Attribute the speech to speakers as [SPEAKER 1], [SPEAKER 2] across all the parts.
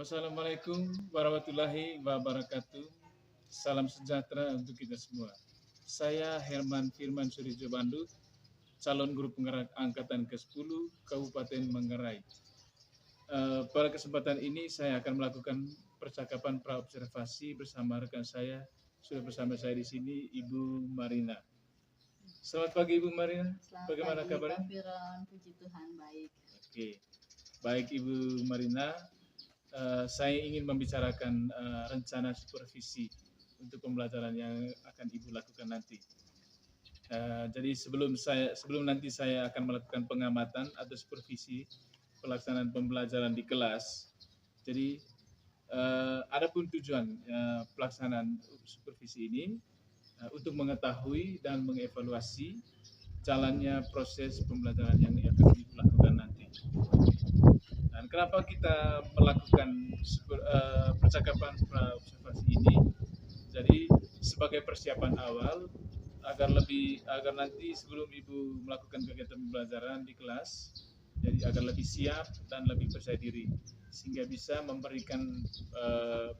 [SPEAKER 1] Wassalamualaikum warahmatullahi wabarakatuh. Salam sejahtera untuk kita semua. Saya Herman Firman Surijo Bandut, calon guru penggerak angkatan ke-10 Kabupaten Manggarai. Pada kesempatan ini saya akan melakukan percakapan praobservasi bersama rekan saya. Sudah bersama saya di sini Ibu Marina. Selamat pagi Ibu Marina.
[SPEAKER 2] Selamat
[SPEAKER 1] Bagaimana
[SPEAKER 2] pagi,
[SPEAKER 1] kabarnya?
[SPEAKER 2] Pak Firon, puji Tuhan baik.
[SPEAKER 1] Oke, baik Ibu Marina. Saya ingin membicarakan rencana supervisi untuk pembelajaran yang akan Ibu lakukan nanti. Jadi sebelum nanti saya akan melakukan pengamatan atau supervisi pelaksanaan pembelajaran di kelas. Jadi adapun tujuan pelaksanaan supervisi ini untuk mengetahui dan mengevaluasi jalannya proses pembelajaran yang akan Ibu lakukan nanti. Dan kenapa kita melakukan percakapan praobservasi ini? Jadi sebagai persiapan awal agar nanti sebelum Ibu melakukan kegiatan pembelajaran di kelas, jadi agar lebih siap dan lebih percaya diri sehingga bisa memberikan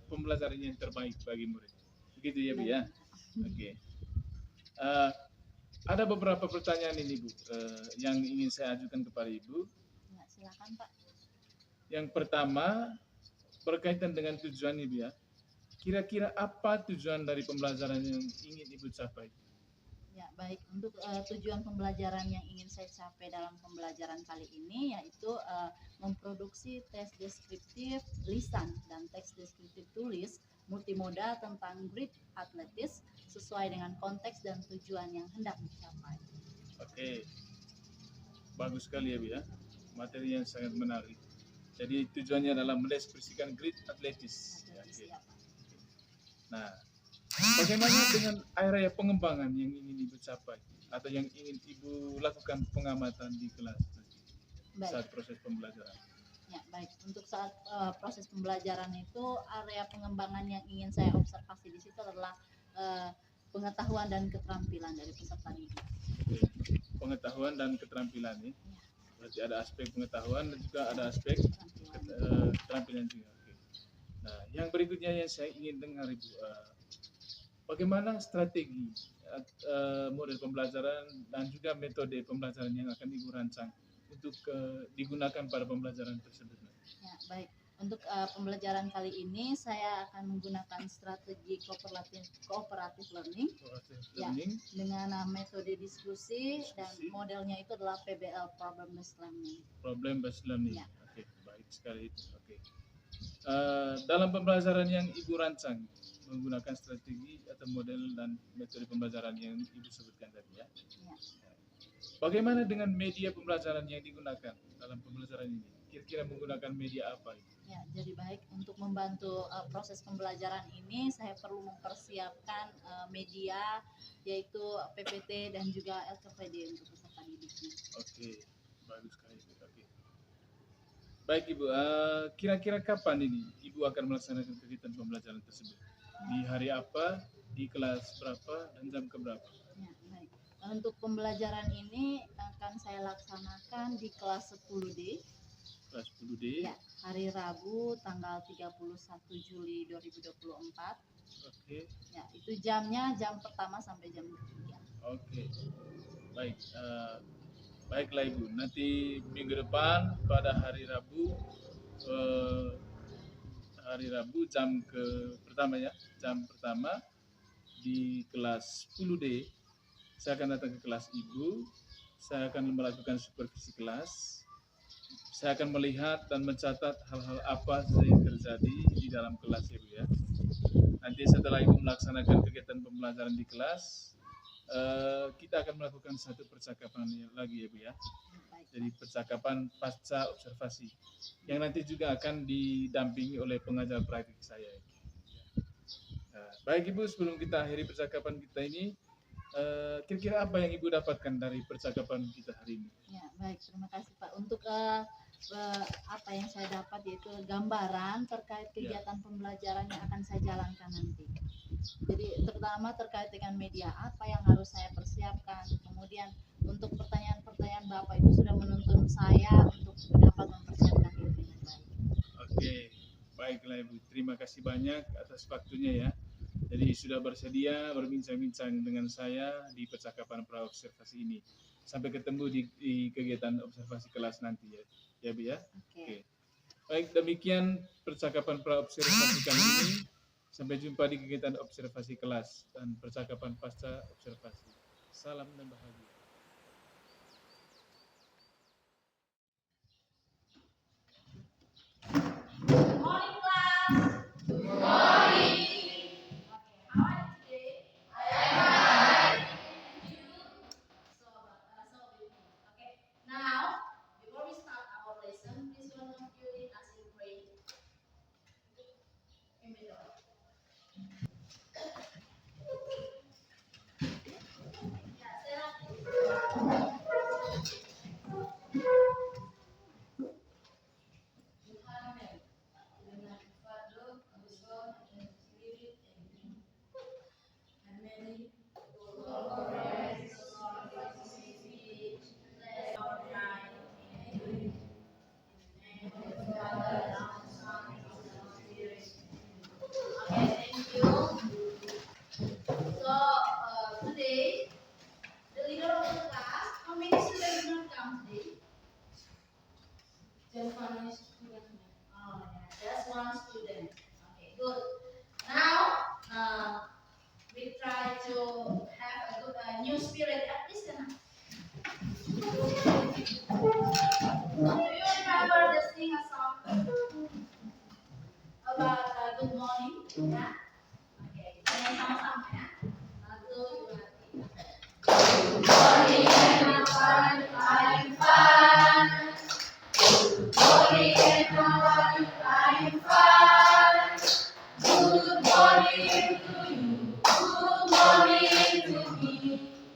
[SPEAKER 1] pembelajaran yang terbaik bagi murid. Begitu ya Bu ya? Oke. Ada beberapa pertanyaan ini Bu yang ingin saya ajukan kepada Ibu.
[SPEAKER 2] Ya, silakan Pak.
[SPEAKER 1] Yang pertama berkaitan dengan tujuan Ibu ya. Kira-kira apa tujuan dari pembelajaran yang ingin Ibu capai?
[SPEAKER 2] Ya, baik. Untuk tujuan pembelajaran yang ingin saya capai dalam pembelajaran kali ini yaitu memproduksi tes deskriptif lisan dan teks deskriptif tulis multimoda tentang grid atletis sesuai dengan konteks dan tujuan yang hendak dicapai.
[SPEAKER 1] Oke. Bagus sekali ya Bu ya. Materi yang sangat menarik. Jadi tujuannya adalah mendeskripsikan grid atletis. Oke. Nah, bagaimana dengan area pengembangan yang ingin Ibu capai atau yang ingin Ibu lakukan pengamatan di kelas saat proses pembelajaran?
[SPEAKER 2] Ya, baik. Untuk saat proses pembelajaran itu area pengembangan yang ingin saya observasi di situ adalah pengetahuan dan keterampilan dari peserta didik.
[SPEAKER 1] Oke. Pengetahuan dan keterampilan ya. Berarti ada aspek pengetahuan dan juga ada aspek keterampilan juga. Oke. Nah, yang berikutnya yang saya ingin dengar Ibu, bagaimana strategi model pembelajaran dan juga metode pembelajaran yang akan Ibu rancang untuk digunakan pada pembelajaran tersebut?
[SPEAKER 2] Ya, baik. Untuk pembelajaran kali ini saya akan menggunakan strategi cooperative learning. Ya, dengan metode diskusi dan modelnya itu adalah PBL, problem based learning.
[SPEAKER 1] Problem based learning.
[SPEAKER 2] Ya.
[SPEAKER 1] Oke, baik sekali itu. Oke. Dalam pembelajaran yang Ibu rancang menggunakan strategi atau model dan metode pembelajaran yang Ibu sebutkan tadi ya.
[SPEAKER 2] Ya.
[SPEAKER 1] Bagaimana dengan media pembelajaran yang digunakan dalam pembelajaran ini? Kira-kira menggunakan media apa?
[SPEAKER 2] Ya, jadi baik, untuk membantu proses pembelajaran ini saya perlu mempersiapkan media yaitu PPT dan juga LKPD untuk peserta didiknya.
[SPEAKER 1] Oke, bagus sekali. Oke. Baik Ibu, kira-kira kapan ini Ibu akan melaksanakan kegiatan pembelajaran tersebut? Di hari apa, di kelas berapa, dan jam keberapa?
[SPEAKER 2] Ya, baik. Untuk pembelajaran ini akan saya laksanakan di kelas 10D.
[SPEAKER 1] Kelas 10D.
[SPEAKER 2] Ya, hari Rabu tanggal 31 Juli 2024.
[SPEAKER 1] Oke.
[SPEAKER 2] Ya, itu jamnya jam pertama sampai jam 3.
[SPEAKER 1] Oke. Baik. Baiklah Ibu. Nanti minggu depan pada hari Rabu jam pertama ya. Jam pertama di kelas 10D. Saya akan datang ke kelas Ibu. Saya akan melakukan supervisi kelas. Saya akan melihat dan mencatat hal-hal apa saja yang terjadi di dalam kelas Ibu ya. Nanti setelah Ibu melaksanakan kegiatan pembelajaran di kelas, kita akan melakukan satu percakapan lagi ya Bu ya.
[SPEAKER 2] Baik.
[SPEAKER 1] Jadi percakapan pasca observasi yang nanti juga akan didampingi oleh pengajar praktik saya. Nah, baik Ibu, sebelum kita akhiri percakapan kita ini, kira-kira apa yang Ibu dapatkan dari percakapan kita hari ini?
[SPEAKER 2] Ya, baik, terima kasih Pak. Untuk apa yang saya dapat yaitu gambaran terkait kegiatan pembelajaran yang akan saya jalankan nanti. Jadi terutama terkait dengan media apa yang harus saya persiapkan. Kemudian untuk pertanyaan-pertanyaan Bapak itu sudah menuntun saya untuk dapat mempersiapkan diri dengan baik.
[SPEAKER 1] Oke, baiklah Ibu. Terima kasih banyak atas waktunya ya. Jadi sudah bersedia berbincang-bincang dengan saya di percakapan praobservasi ini. Sampai ketemu di kegiatan observasi kelas nanti ya, ya Bu ya. Oke. Baik, demikian percakapan praobservasi kali ini. Sampai jumpa di kegiatan observasi kelas dan percakapan pasca observasi. Salam dan bahagia.
[SPEAKER 2] Good morning, class. Good morning. Okay, how are you today? I am fine. And you? So beautiful. Okay, now before we start our lesson, please one of you lead us in prayer. In middle. Today, the leader of the class, how many students will come today? Just one student. Oh, yeah, just one student. Okay, good. Now, we try to have a good new spirit at this time. Do you remember the sing a song about good morning? Yeah. Okay, sama-sama ya. 1, 2, 3. Good morning, everyone. I'm fine. Good morning, everyone. I'm fine. Good morning to you. Good morning to me.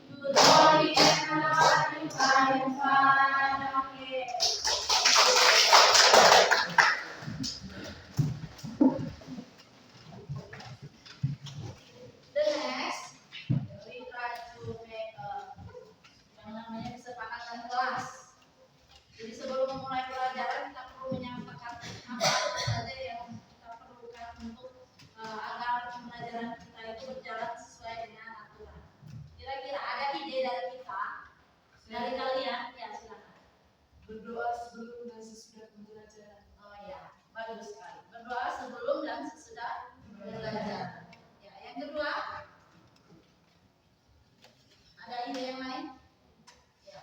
[SPEAKER 2] Good morning, everyone. I'm fine. Okay. The next, we try to make yang namanya kesepakatan kelas. Jadi sebelum memulai pelajaran kita perlu menyampaikan apa saja yang kita perlukan untuk agar pembelajaran kita itu berjalan sesuai dengan aturan. Kira-kira ada ide dari kita, dari kalian? Ya silakan. Berdoa sebelum dan sesudah pembelajaran. Oh ya, bagus sekali. Berdoa sebelum dan sesudah pembelajaran. Ya, yang kedua, ada ide yang lain? Ya.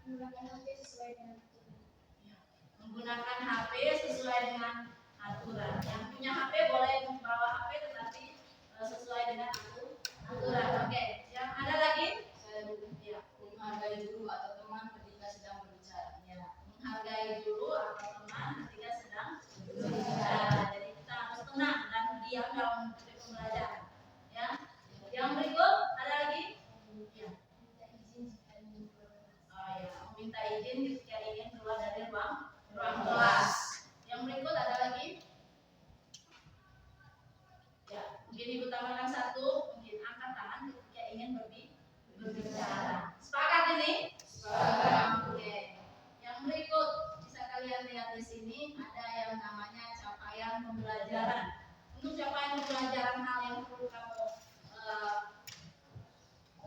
[SPEAKER 2] Menggunakan HP sesuai dengan aturan. Ya. Menggunakan HP sesuai dengan aturan. Yang punya HP boleh membawa HP tetapi sesuai dengan aturan. Oke. Yang ada lagi? Saya ya, menghargai guru atau teman ketika sedang berbicara. Ya. Menghargai guru atau teman ketika sedang berbicara. Jadi kita harus tenang dan diam dalam pembelajaran. Ya. Yang berikut ada lagi? Ya. Minta izin ketika ingin keluar dari ruang kelas. Yang berikut ada lagi? Ya, mungkin Ibu tambahkan satu, mungkin angkat tangan ketika ingin berbicara. Sepakat ini? Sepakat. Oke. Yang berikut bisa kalian lihat di sini ada yang namanya capaian pembelajaran. Untuk capaian pembelajaran hal yang perlu kamu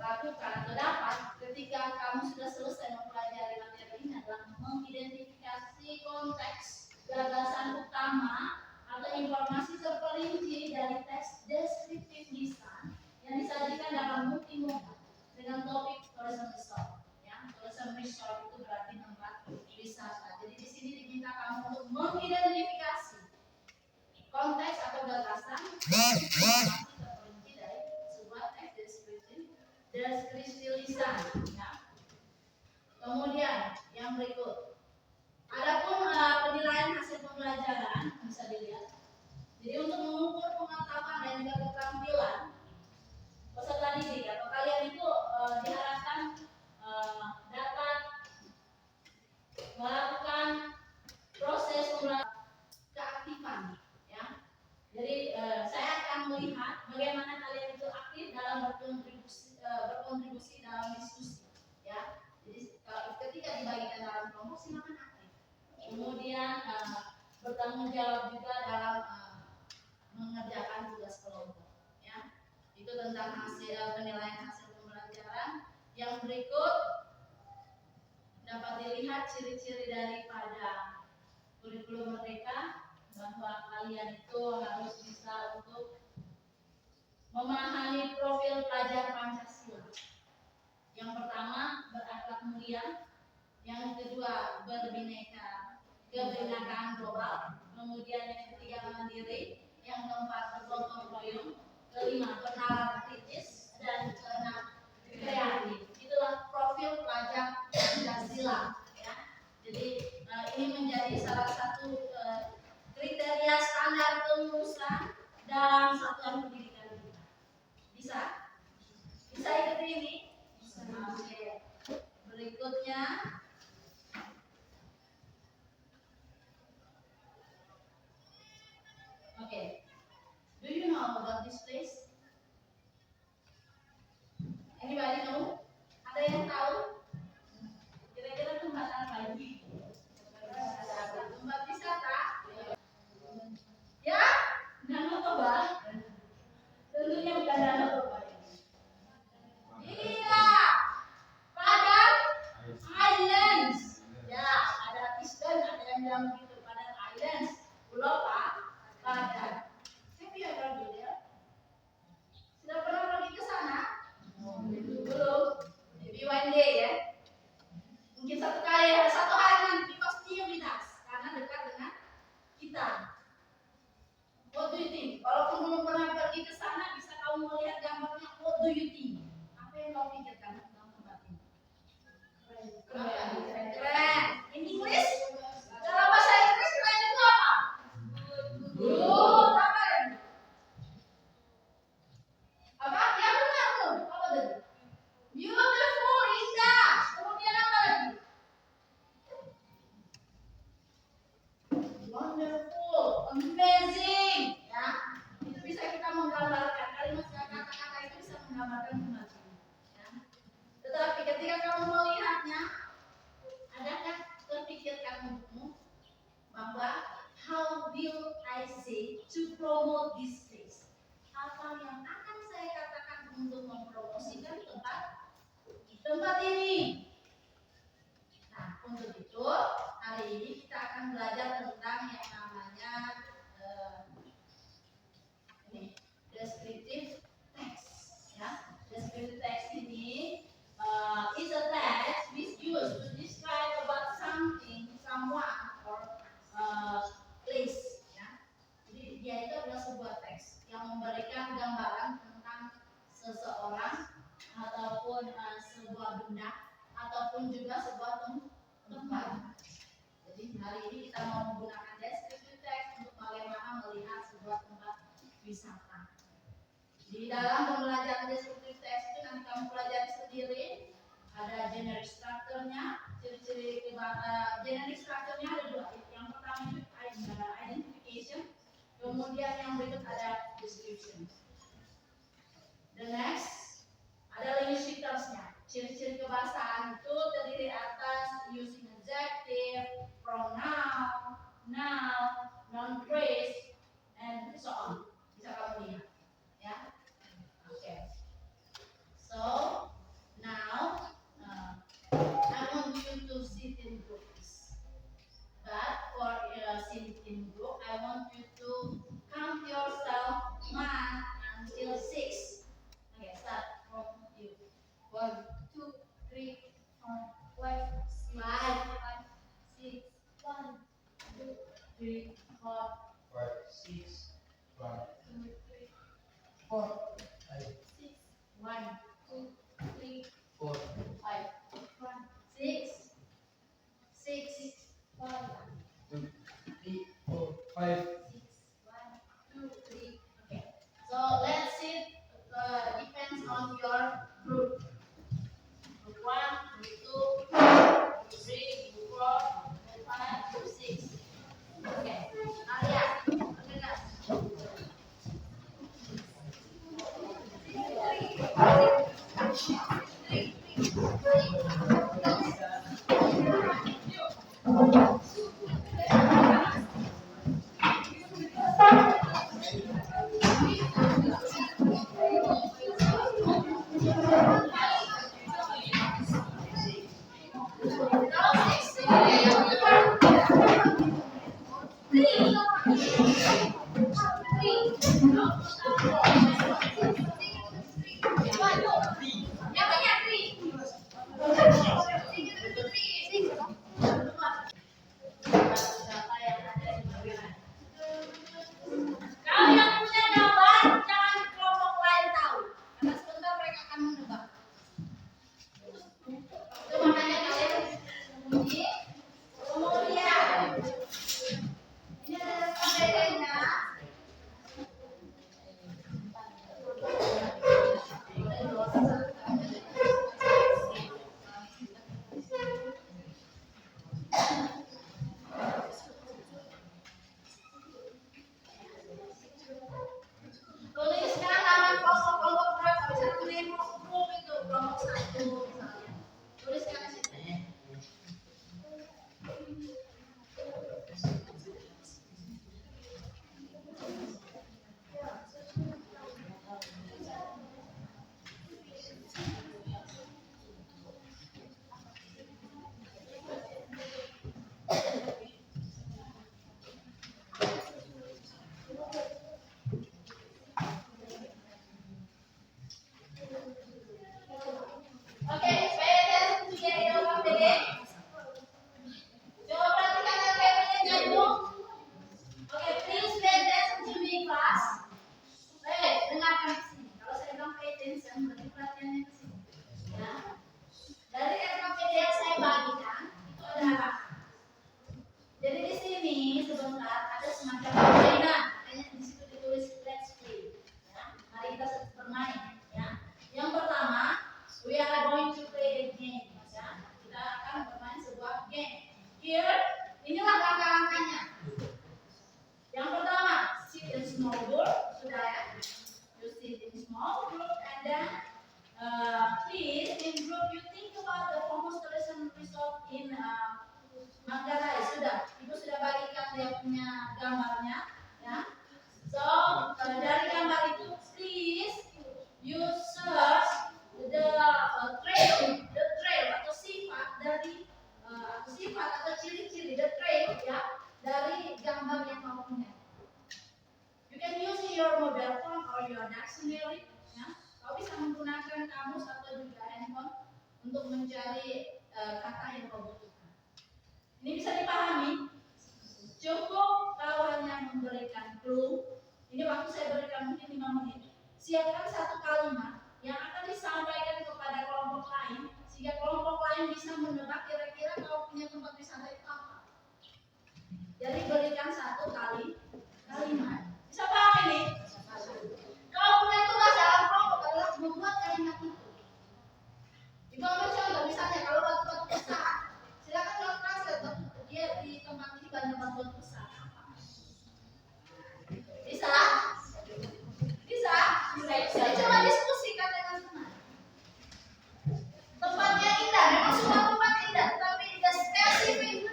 [SPEAKER 2] lakukan atau dapat ketika kamu sudah selesai mempelajari materi ini adalah mengidentifikasi konteks gagasan utama atau informasi terperinci dari teks deskriptif lisan yang disajikan dalam multimoda dengan topik tourism resort. Ya, tourism resort itu berarti tempat wisata. Jadi di sini diminta kamu untuk mengidentifikasi konteks atau gagasan informasi terperinci dari sebuah teks deskriptif lisan. Ya. Kemudian yang berikut Jadi saya akan melihat bagaimana kalian itu aktif dalam berkontribusi dalam diskusi, ya. Jadi ketika dibagikan dalam kelompok silakan aktif. Kemudian bertanggung jawab juga dalam mengerjakan tugas kelompok, ya. Itu tentang penilaian hasil pembelajaran. Yang berikut dapat dilihat ciri-ciri daripada kurikulum merdeka, bahwa kalian itu harus bisa untuk memahami profil pelajar Pancasila. Yang pertama, berakhlak mulia. Yang kedua, kebinekaan global. Kemudian yang ketiga, mandiri. Yang keempat, bergotong royong. Kelima, bernalar kritis. Dan keenam, kreatif. Itulah profil pelajar Pancasila, ya. Jadi ini menjadi salah satu kriteria standar kelulusan dalam satuan pendidikan kita. Bisa? Bisa ikuti ini? Bisa. Oke. Berikutnya, oke. Do you know about this place? Anybody know? Ada yang tahu? Kira-kira tempat apa ini? Tempat wisata? Ya? Danau Toba? Tentunya bukan Danau Toba. Iya. Padang Islands. Ya, ada island, ada yang bilang begitu. Padang Islands. Pulau Padang. Have you ever been there? Sudah pernah pergi ke sana? Belum. Maybe one day, ya. Mungkin satu hari nanti pasti lintas karena dekat dengan kita. What do you think? Walaupun belum pernah pergi ke sana, bisa kamu melihat gambarnya. What do you think? Apa yang kau pikirkan tentang tempat ini? Keren. In English? Dalam bahasa Inggris keren itu apa? Good. Apa ya? Apa? Ya benar tuh. Apa tadi? Beautiful, indah. Kemudian apa lagi? Wonderful, amazing, ya. Itu bisa kita menggambarkan, kalimat kata-kata itu bisa menggambarkan kemajuan, ya. Tetapi ketika kamu melihatnya, adakah terpikirkan untukmu bahwa how will I say to promote this place? Apa yang akan saya katakan untuk mempromosikan tempat ini? Nah, untuk itu hari ini kita akan belajar tentang yang namanya descriptive text, ya. Descriptive text ini is a text which used to describe about something, someone, or place, ya. Jadi dia itu adalah sebuah teks yang memberikan gambaran tentang seseorang ataupun sebuah benda ataupun juga sebuah tempat. Jadi hari ini kita mau menggunakan descriptive text untuk bagaimana melihat sebuah tempat wisata. Di dalam pembelajaran descriptive text itu nanti kamu pelajari sendiri. Ada generic structure-nya, ciri-ciri generic structure-nya ada dua. Yang pertama itu identification, kemudian yang berikut ada description. The next ada linguistics-nya. Ciri-ciri kebahasaan itu terdiri atas using adjective, pronoun, noun, noun phrase, and so on. Bisa kamu lihat, ya. Okay. So now I want you to sit in groups. But for sit in group, I want you to count yourself 1 until 6. Okay, start from you. 1, 2, 3, 4, 5, 6, 1, 2, 3, 4,
[SPEAKER 3] 5, 6, 1,
[SPEAKER 2] 2, 3,
[SPEAKER 3] 4,
[SPEAKER 2] 6, 1, 2, 3,
[SPEAKER 3] 4,
[SPEAKER 2] 5, 1, 6, 6, 1,
[SPEAKER 3] 2, 3, 4, 5.
[SPEAKER 2] 6, 1, 2, 3. Okay. So let's see. Depends on your group. Group 1, group 2, group 3, group 4, group 5, group 6. Okay. Now yeah. Kalau yang punya gambar, jangan kelompok lain tahu. Karena sebentar mereka akan menebak. Itu makanya kalian bunyi. Kemudian, ini ada bedanya. Tuliskan nama kelompok-kelompok berapa. Bisa tulis grup itu kelompok 1 misalnya. Tuliskan di sini. Oke, pay attention to the idea of the day. Coba perhatikan yang papernya jadul. Oke, please pay attention to me, class. Dengarkan ke sini. Kalau saya bilang pay attention, berarti perhatiannya ke sini. Ya. Dari RKPD yang saya bagikan, itu ada harapan. Jadi di sini sebentar ada semacam permainan. Makanya di situ ditulis let's play. Ya. Mari kita bermain. Ya. Yang pertama, we are going to play a game. Ya. Kita akan bermain sebuah game. Here, inilah langkah-langkahnya. Yang pertama, sit in small group. Sudah ya. You sit in small group and then please in group you think about the demonstration result in Manggarai. Sudah, ibu sudah bagikan dia punya gambarnya. Ya. So dari gambar itu please you search the trail atau sifat dari sifat atau ciri-ciri the trail ya dari gambar yang kamu punya. You can use your mobile phone or your dictionary. Ya. Kau bisa menggunakan kamus atau juga handphone untuk mencari kata yang kau butuhkan. Ini bisa dipahami. Cukup kau hanya memberikan clue. Ini waktu saya berikan mungkin 5 menit. Siapkan satu kalimat yang akan disampaikan kepada kelompok lain sehingga kelompok lain bisa menebak kira-kira kau punya tempat wisata itu apa. Jadi berikan satu kalimat. Bisa paham ini? Kau punya tugas dalam kelompok adalah membuat kalimat itu. Ibu ambil contoh misalnya kalau batu-batu besar, silakan kalau translate dia di tempat ini banyak batu-batu besar. Bisa? Bisa? Bisa. Coba diskusikan dengan teman. Tempatnya indah, memang semua tempat indah, tapi the specific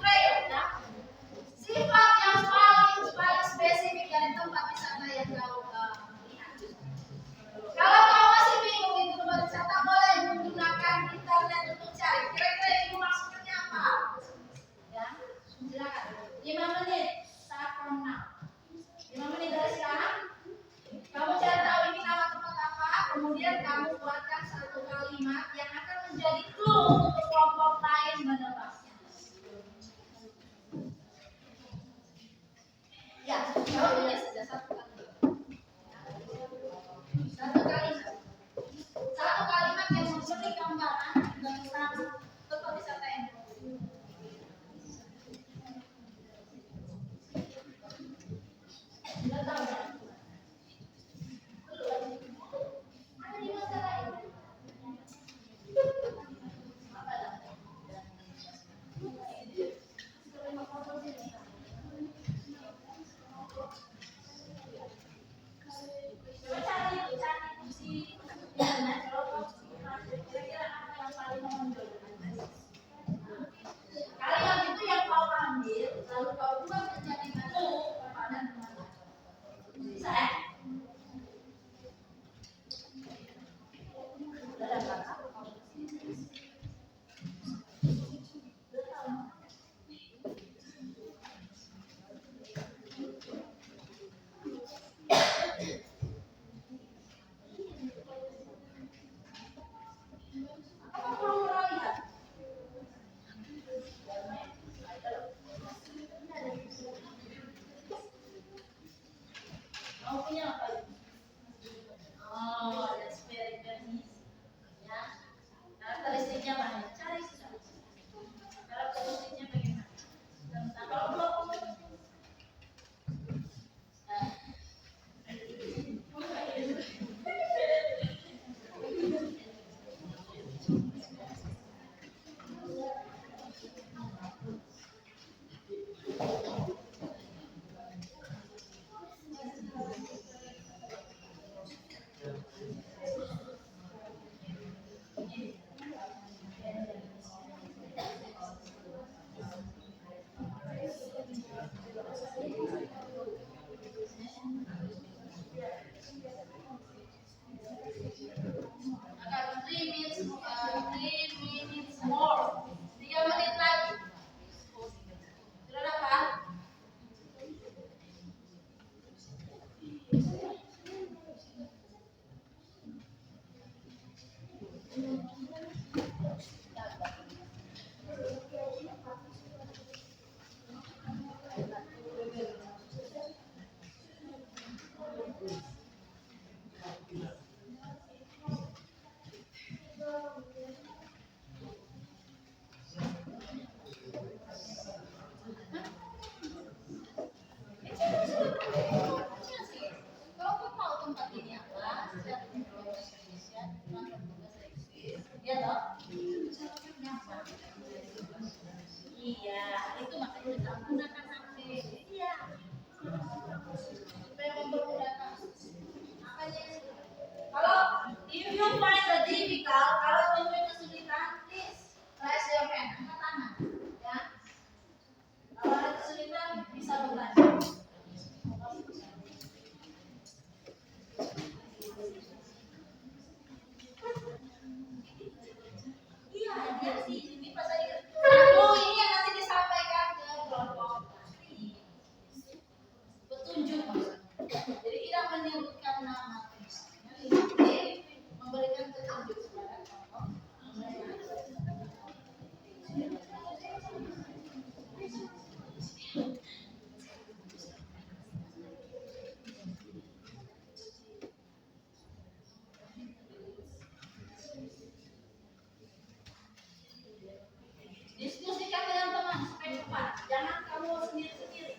[SPEAKER 2] trail, ya. Sifat yang paling spesifik dari tempat wisata yang kau lihat. Kalau kau masih bingung itu tempat wisata, boleh menggunakan internet untuk cari. Kira-kira ibu maksudnya apa? Ya, silakan. 5 menit start from now. 5 menit dari sekarang. Kamu cari tahu ini nama tempat apa, kemudian kamu buatkan satu kalimat yang akan menjadi clue untuk kelompok lain menebaknya. Ya, kalau tulis saja satu kalimat. Satu kalimat yang memberi gambaran tentang tempat wisata yang sudah tahu ya? Ada di masalah ini. Kalimat itu yang kau ambil, lalu kau buat menjadi clue kepada teman-teman. petunjuk maksudnya. Jadi tidak menyebutkan nama tulisannya, tapi memberikan petunjuk kepada tokoh. Diskusikan dengan teman supaya cepat, jangan kamu sendiri-sendiri.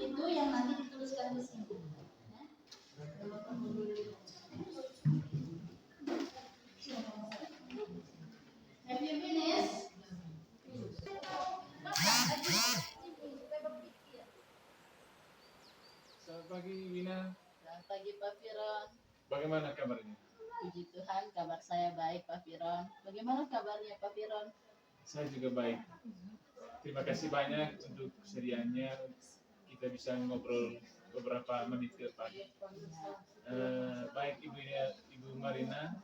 [SPEAKER 2] Itu yang nanti dituliskan di sini. Have you finished?
[SPEAKER 1] Selamat pagi Wina,
[SPEAKER 2] Selamat pagi Pak Firon.
[SPEAKER 1] bagaimana kabarnya?
[SPEAKER 2] Puji Tuhan, kabar saya baik Pak Firon. Bagaimana kabarnya Pak Firon?
[SPEAKER 1] Saya juga baik. Terima kasih banyak untuk kesediaannya. Kita bisa ngobrol beberapa menit ke depan. Baik Ibu Marina,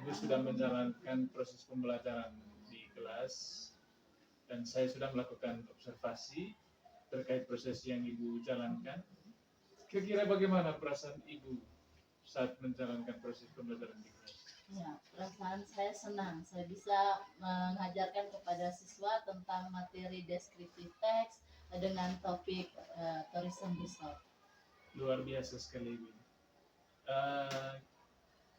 [SPEAKER 1] Ibu sudah menjalankan proses pembelajaran di kelas dan saya sudah melakukan observasi terkait proses yang Ibu jalankan. Kira-kira bagaimana perasaan Ibu saat menjalankan proses pembelajaran di kelas?
[SPEAKER 2] Ya, perasaan saya senang. Saya bisa mengajarkan kepada siswa tentang materi deskriptif teks dengan topik tourism resort.
[SPEAKER 1] Luar biasa sekali Ibu.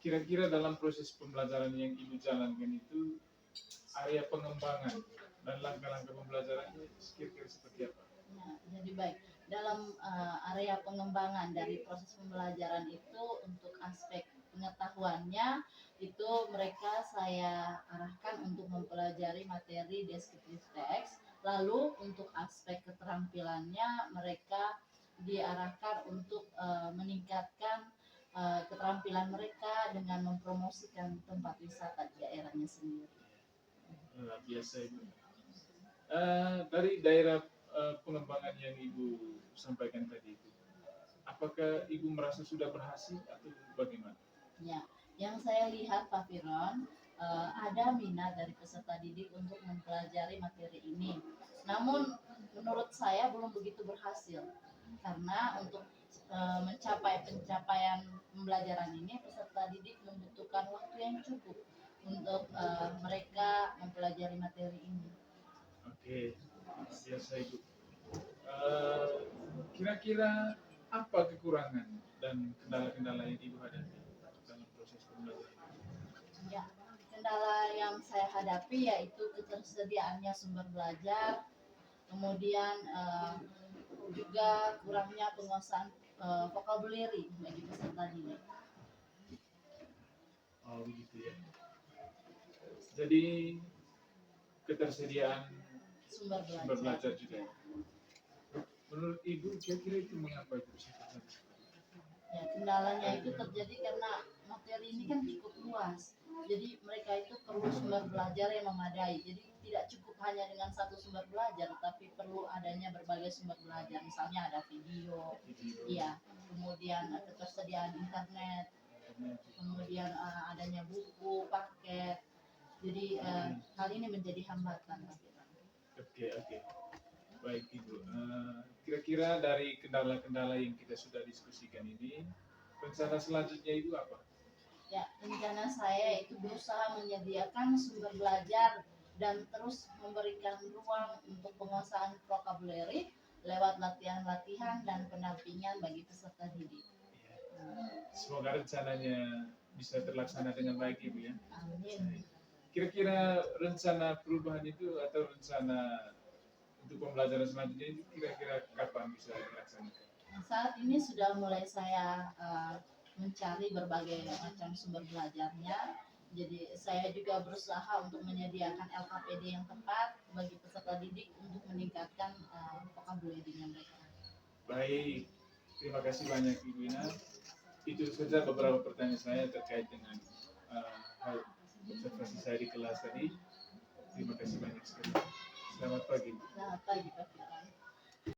[SPEAKER 1] Kira-kira dalam proses pembelajaran yang Ibu jalankan itu area pengembangan dan langkah-langkah pembelajarannya kira-kira seperti apa?
[SPEAKER 2] Ya, jadi baik. Dalam area pengembangan dari proses pembelajaran itu untuk aspek pengetahuannya itu mereka saya arahkan untuk mempelajari materi deskriptif teks. Lalu untuk aspek keterampilannya mereka diarahkan untuk meningkatkan keterampilan mereka dengan mempromosikan tempat wisata di daerahnya sendiri.
[SPEAKER 1] Luar biasa Ibu. Dari daerah pengembangan yang Ibu sampaikan tadi itu, apakah Ibu merasa sudah berhasil atau bagaimana?
[SPEAKER 2] Ya, yang saya lihat Pak Firon, ada minat dari peserta didik untuk mempelajari materi ini. Namun menurut saya belum begitu berhasil karena untuk mencapai pencapaian pembelajaran ini peserta didik membutuhkan waktu yang cukup untuk mereka mempelajari materi ini.
[SPEAKER 1] Oke, biasa Ibu. Kira-kira apa kekurangan dan kendala-kendala yang Ibu hadapi dalam proses pembelajaran?
[SPEAKER 2] Ya, kendala yang saya hadapi yaitu ketersediaannya sumber belajar, kemudian juga kurangnya penguasaan vocabulary bagi peserta didik.
[SPEAKER 1] Oh begitu ya. Jadi ketersediaan
[SPEAKER 2] Sumber
[SPEAKER 1] sumber
[SPEAKER 2] belajar.
[SPEAKER 1] belajar juga. Menurut Ibu kira-kira itu mengapa itu bisa terjadi?
[SPEAKER 2] Ya, kendalanya itu terjadi karena materi ini kan cukup luas. Jadi mereka itu perlu sumber belajar yang memadai. Jadi tidak cukup hanya dengan satu sumber belajar, tapi perlu adanya berbagai sumber belajar. Misalnya ada video, ya, kemudian ketersediaan internet, kemudian adanya buku, paket. Jadi hal ini menjadi hambatan.
[SPEAKER 1] Oke. Baik Ibu. Kira-kira dari kendala-kendala yang kita sudah diskusikan ini, rencana selanjutnya Ibu apa?
[SPEAKER 2] Ya, rencana saya itu berusaha menyediakan sumber belajar dan terus memberikan ruang untuk penguasaan vocabulary lewat latihan-latihan dan pendampingan bagi peserta didik.
[SPEAKER 1] Semoga rencananya bisa terlaksana dengan baik Ibu ya.
[SPEAKER 2] Amin.
[SPEAKER 1] Kira-kira rencana perubahan itu atau rencana untuk pembelajaran selanjutnya itu kira-kira kapan bisa dilaksanakan?
[SPEAKER 2] Saat ini sudah mulai saya mencari berbagai macam sumber belajarnya. Jadi saya juga berusaha untuk menyediakan LKPD yang tepat bagi peserta didik untuk meningkatkan vocabulary-nya mereka.
[SPEAKER 1] Baik, terima kasih banyak Ibu Ina. Itu saja beberapa pertanyaan saya terkait dengan hal observasi saya di kelas tadi. Terima kasih banyak sekali. Selamat pagi.
[SPEAKER 2] Selamat pagi Pak Firman.